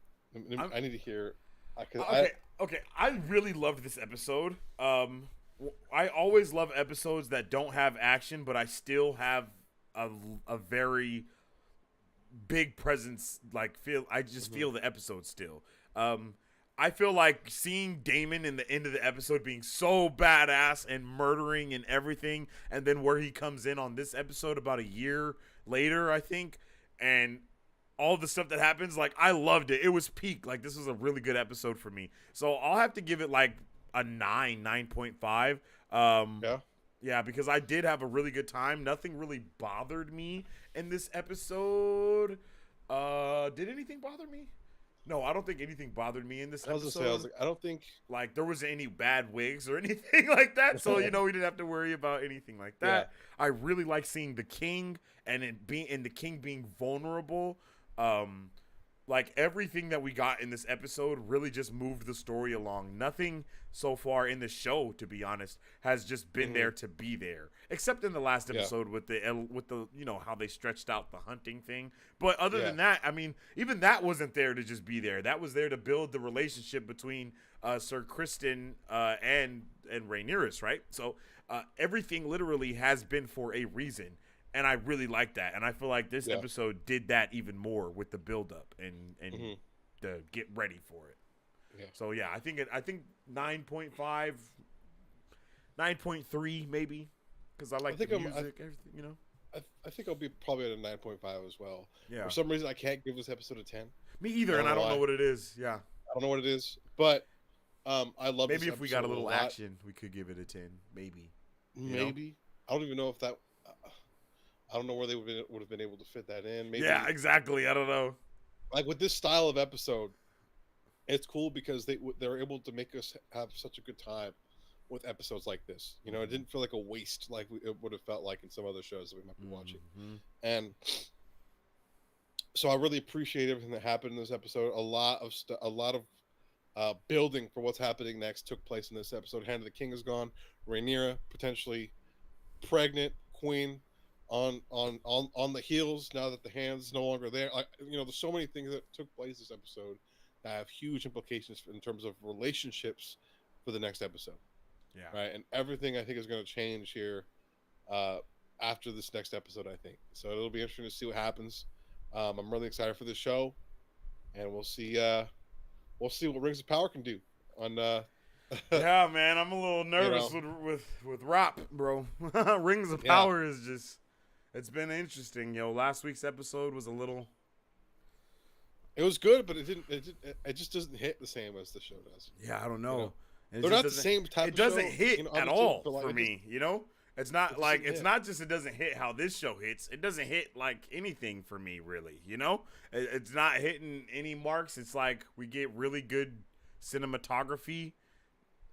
I need to hear. Okay. I really loved this episode. I always love episodes that don't have action, but I still have a very big presence. Like I just feel the episode still. I feel like seeing Damon in the end of the episode being so badass and murdering and everything, and then where he comes in on this episode about a year later, I think, and all the stuff that happens, like I loved it. It was peak. Like this was a really good episode for me. So I'll have to give it like a 9.5. Yeah, because I did have a really good time. Nothing really bothered me in this episode. Did anything bother me? No, I don't think anything bothered me in this episode. I was like, I don't think like there was any bad wigs or anything like that. So we didn't have to worry about anything like that. Yeah. I really like seeing the king and the king being vulnerable. Like everything that we got in this episode really just moved the story along. Nothing so far in the show, to be honest, has just been there to be there, except in the last episode with the how they stretched out the hunting thing. But other than that, I mean, even that wasn't there to just be there. That was there to build the relationship between Sir Kristen and Rhaenyra, right? So everything literally has been for a reason. And I really like that. And I feel like this episode did that even more with the build-up and the get ready for it. Yeah. So, yeah, I think 9.5, 9.3 maybe, because I like the music, everything, I think I'll be probably at a 9.5 as well. Yeah. For some reason, I can't give this episode a 10. Me either, and I don't know what it is. Yeah. I don't know what it is, but I love maybe if we got a little action, we could give it a 10, maybe. Maybe. I don't even know if that... I don't know where they would have been able to fit that in. Maybe, yeah, exactly. I don't know. Like with this style of episode, it's cool because they're able to make us have such a good time with episodes like this. It didn't feel like a waste like it would have felt like in some other shows that we might be watching. And so I really appreciate everything that happened in this episode. A lot of building for what's happening next took place in this episode. Hand of the King is gone. Rhaenyra potentially pregnant, queen. On the heels now that the Hand's no longer there. There's so many things that took place this episode that have huge implications in terms of relationships for the next episode. Yeah. Right. And everything I think is going to change here after this next episode, I think. So it'll be interesting to see what happens. I'm really excited for this show, and we'll see what Rings of Power can do on yeah, man, I'm a little nervous with Rap, bro. Rings of Power is just... It's been interesting, Last week's episode was a little... It was good, but it just doesn't hit the same as the show does. Yeah, I don't know. They're not the same type of show. It doesn't hit at all for me, It's not like... It's not just it doesn't hit how this show hits. It doesn't hit like anything for me, really, It's not hitting any marks. It's like we get really good cinematography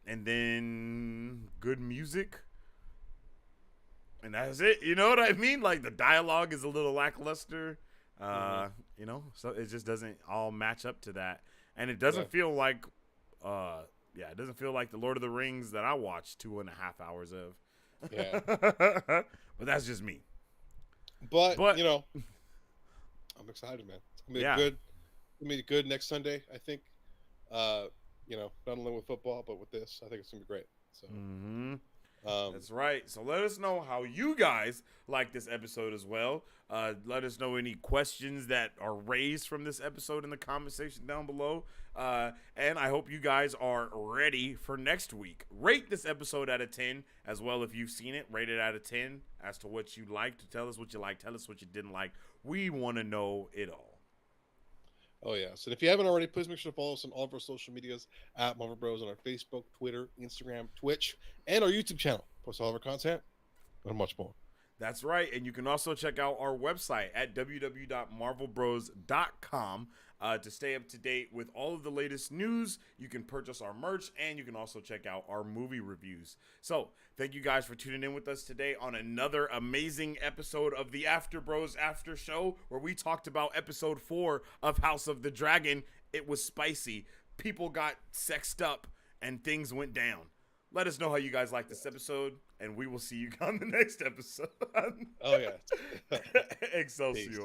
and then good music. And that's it. You know what I mean? Like the dialogue is a little lackluster. So it just doesn't all match up to that. And it doesn't feel like it doesn't feel like the Lord of the Rings that I watched 2.5 hours of. Yeah. But that's just me. But I'm excited, man. It's gonna be a gonna be good next Sunday. I think. Uh, not only with football but with this, I think it's gonna be great. So. Mm-hmm. Um, That's right. So let us know how you guys like this episode as well. Let us know any questions that are raised from this episode in the comment section down below. And I hope you guys are ready for next week. Rate this episode out of 10 as well if you've seen it. Rate it out of 10 as to what you liked. Tell us what you liked. Tell us what you didn't like. We want to know it all. Oh yeah. So if you haven't already, please make sure to follow us on all of our social medias at AfterBros on our Facebook, Twitter, Instagram, Twitch, and our YouTube channel. Post all of our content and much more. That's right. And you can also check out our website at www.marvelbros.com to stay up to date with all of the latest news. You can purchase our merch and you can also check out our movie reviews. So thank you guys for tuning in with us today on another amazing episode of the AfterBros After Show, where we talked about episode 4 of House of the Dragon. It was spicy. People got sexed up and things went down. Let us know how you guys like this episode, and we will see you on the next episode. Oh, yeah. Excelsior. Peace.